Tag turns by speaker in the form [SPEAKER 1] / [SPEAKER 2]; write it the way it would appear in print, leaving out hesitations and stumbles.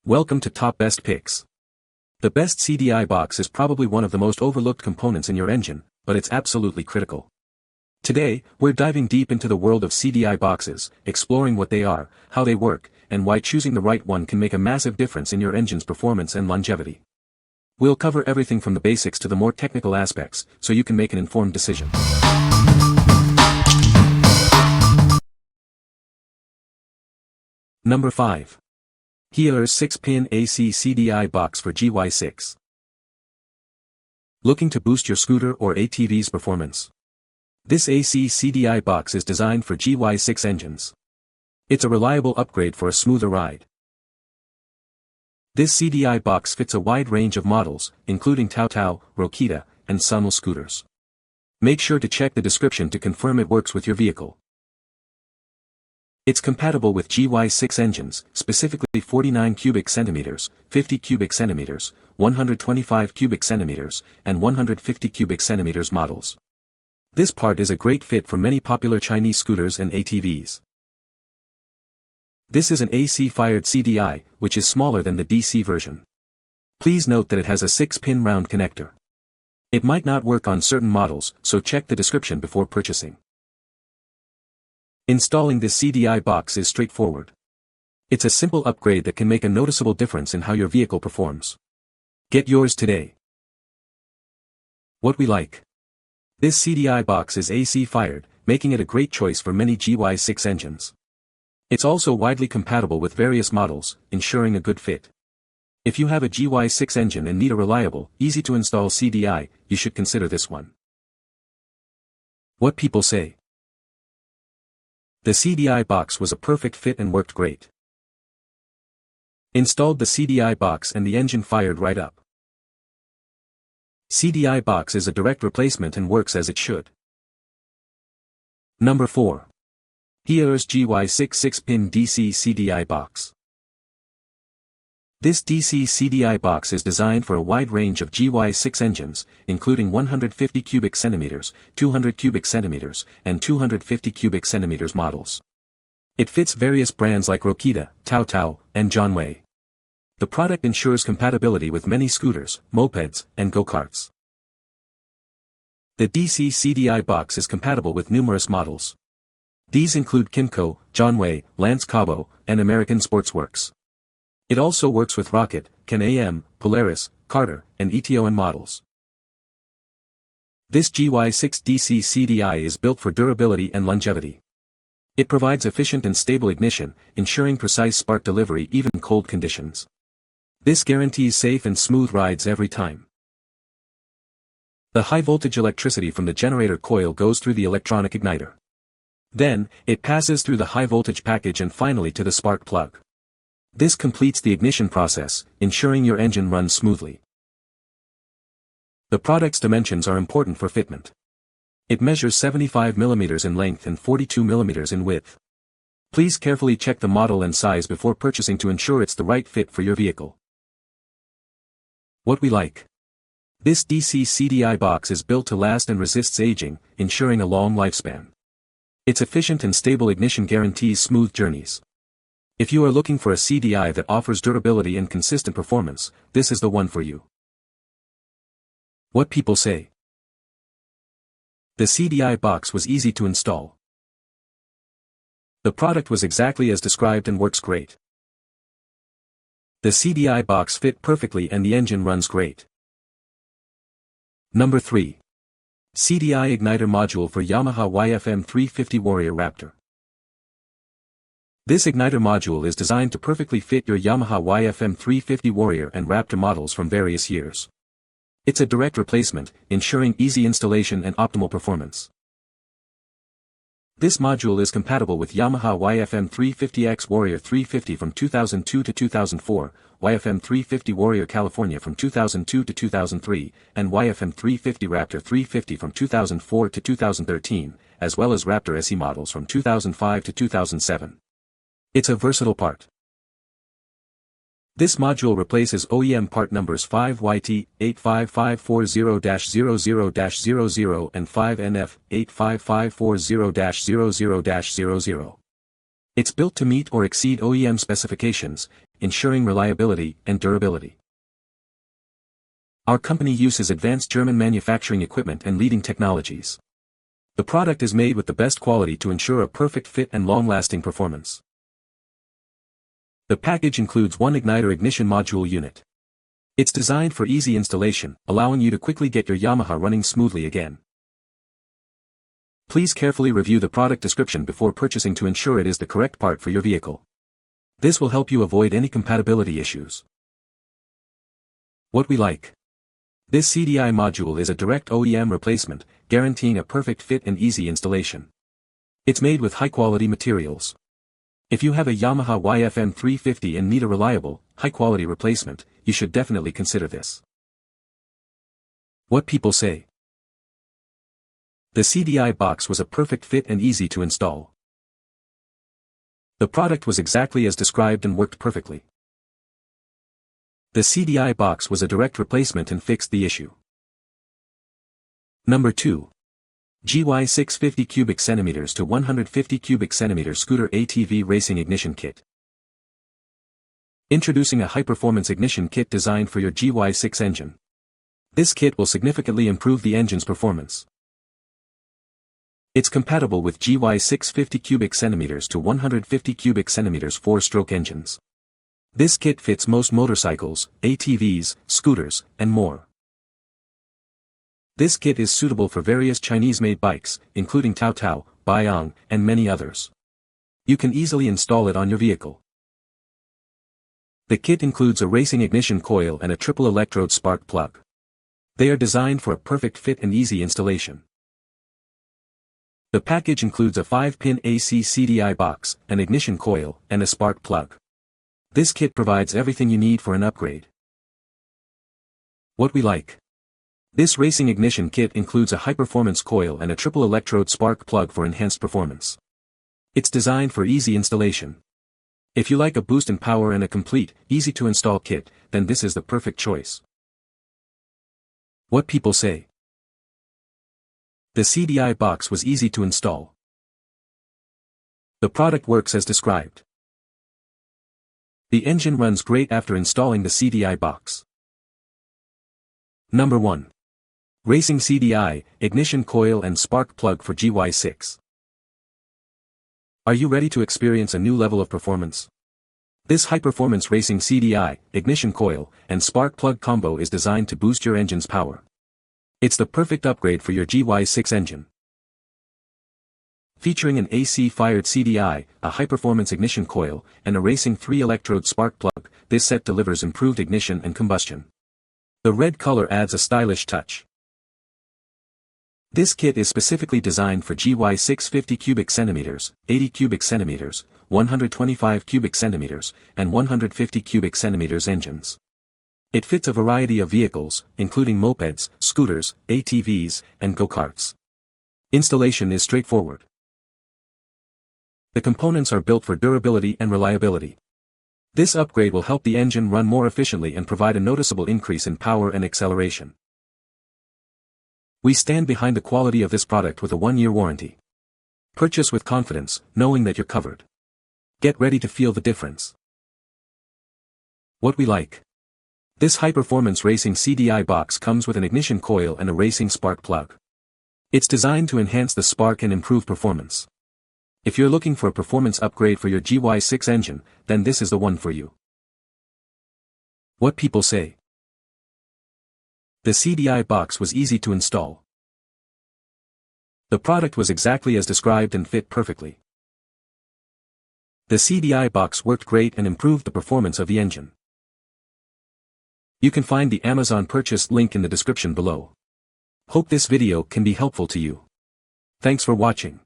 [SPEAKER 1] Welcome to Top Best Picks. The best CDI box is probably one of the most overlooked components in your engine, but it's absolutely critical. Today, we're diving deep into the world of CDI boxes, exploring what they are, how they work, and why choosing the right one can make a massive difference in your engine's performance and longevity. We'll cover everything from the basics to the more technical aspects, so you can make an informed decision. Number 5. HIAORS 6-pin AC CDI Box for GY6. Looking to boost your scooter or ATV's performance? This AC CDI box is designed for GY6 engines. It's a reliable upgrade for a smoother ride. This CDI box fits a wide range of models, including Tao, Rokita, and Sunwell scooters. Make sure to check the description to confirm it works with your vehicle. It's compatible with GY6 engines, specifically 49 cubic centimeters, 50 cubic centimeters, 125 cubic centimeters, and 150 cubic centimeters models. This part is a great fit for many popular Chinese scooters and ATVs. This is an AC-fired CDI, which is smaller than the DC version. Please note that it has a 6-pin round connector. It might not work on certain models, so check the description before purchasing. Installing this CDI box is straightforward. It's a simple upgrade that can make a noticeable difference in how your vehicle performs. Get yours today. What we like. This CDI box is AC-fired, making it a great choice for many GY6 engines. It's also widely compatible with various models, ensuring a good fit. If you have a GY6 engine and need a reliable, easy-to-install CDI, you should consider this one. What people say. The CDI box was a perfect fit and worked great. Installed the CDI box and the engine fired right up. CDI box is a direct replacement and works as it should. Number 4. HIAORS GY6 6-pin DC CDI Box. This DC CDI box is designed for a wide range of GY6 engines, including 150 cubic centimeters, 200 cubic centimeters, and 250 cubic centimeters models. It fits various brands like Rokita, Tao, and Johnway. The product ensures compatibility with many scooters, mopeds, and go-karts. The DC CDI box is compatible with numerous models. These include Kymco, Johnway, Lance Cabo, and American Sportsworks. It also works with Rocket, Can-Am, Polaris, Carter, and ETON models. This GY6 DC CDI is built for durability and longevity. It provides efficient and stable ignition, ensuring precise spark delivery even in cold conditions. This guarantees safe and smooth rides every time. The high-voltage electricity from the generator coil goes through the electronic igniter. Then, it passes through the high-voltage package and finally to the spark plug. This completes the ignition process, ensuring your engine runs smoothly. The product's dimensions are important for fitment. It measures 75 mm in length and 42 mm in width. Please carefully check the model and size before purchasing to ensure it's the right fit for your vehicle. What we like. This DC CDI box is built to last and resists aging, ensuring a long lifespan. Its efficient and stable ignition guarantees smooth journeys. If you are looking for a CDI that offers durability and consistent performance, this is the one for you. What people say. The CDI box was easy to install. The product was exactly as described and works great. The CDI box fit perfectly and the engine runs great. Number 3. CDI Ignitor Module for Yamaha YFM 350 Warrior Raptor. This igniter module is designed to perfectly fit your Yamaha YFM 350 Warrior and Raptor models from various years. It's a direct replacement, ensuring easy installation and optimal performance. This module is compatible with Yamaha YFM 350X Warrior 350 from 2002 to 2004, YFM 350 Warrior California from 2002 to 2003, and YFM 350 Raptor 350 from 2004 to 2013, as well as Raptor SE models from 2005 to 2007. It's a versatile part. This module replaces OEM part numbers 5YT85540-00-00 and 5NF85540-00-00. It's built to meet or exceed OEM specifications, ensuring reliability and durability. Our company uses advanced German manufacturing equipment and leading technologies. The product is made with the best quality to ensure a perfect fit and long-lasting performance. The package includes one Ignitor ignition module unit. It's designed for easy installation, allowing you to quickly get your Yamaha running smoothly again. Please carefully review the product description before purchasing to ensure it is the correct part for your vehicle. This will help you avoid any compatibility issues. What we like. This CDI module is a direct OEM replacement, guaranteeing a perfect fit and easy installation. It's made with high-quality materials. If you have a Yamaha YFM 350 and need a reliable, high-quality replacement, you should definitely consider this. What people say. The CDI box was a perfect fit and easy to install. The product was exactly as described and worked perfectly. The CDI box was a direct replacement and fixed the issue. Number 2. GY6 50 cubic centimeters to 150 cubic centimeters scooter ATV racing ignition kit. Introducing a high-performance ignition kit designed for your GY6 engine. This kit will significantly improve the engine's performance. It's compatible with GY6 50 cubic centimeters to 150 cubic centimeters 4-stroke engines. This kit fits most motorcycles, ATVs, scooters, and more. This kit is suitable for various Chinese-made bikes, including Tao Tao, Baiyang, and many others. You can easily install it on your vehicle. The kit includes a racing ignition coil and a triple electrode spark plug. They are designed for a perfect fit and easy installation. The package includes a 5-pin AC CDI box, an ignition coil, and a spark plug. This kit provides everything you need for an upgrade. What we like. This racing ignition kit includes a high-performance coil and a triple electrode spark plug for enhanced performance. It's designed for easy installation. If you like a boost in power and a complete, easy-to-install kit, then this is the perfect choice. What people say. The CDI box was easy to install. The product works as described. The engine runs great after installing the CDI box. Number 1. Racing CDI, ignition coil and spark plug for GY6. Are you ready to experience a new level of performance? This high-performance racing CDI, ignition coil, and spark plug combo is designed to boost your engine's power. It's the perfect upgrade for your GY6 engine. Featuring an AC-fired CDI, a high-performance ignition coil, and a racing 3-electrode spark plug, this set delivers improved ignition and combustion. The red color adds a stylish touch. This kit is specifically designed for GY6 50 cubic centimeters, 80 cubic centimeters, 125 cubic centimeters, and 150 cubic centimeters engines. It fits a variety of vehicles, including mopeds, scooters, ATVs, and go-karts. Installation is straightforward. The components are built for durability and reliability. This upgrade will help the engine run more efficiently and provide a noticeable increase in power and acceleration. We stand behind the quality of this product with a 1-year warranty. Purchase with confidence, knowing that you're covered. Get ready to feel the difference. What we like. This high-performance racing CDI box comes with an ignition coil and a racing spark plug. It's designed to enhance the spark and improve performance. If you're looking for a performance upgrade for your GY6 engine, then this is the one for you. What people say. The CDI box was easy to install. The product was exactly as described and fit perfectly. The CDI box worked great and improved the performance of the engine. You can find the Amazon purchase link in the description below. Hope this video can be helpful to you. Thanks for watching.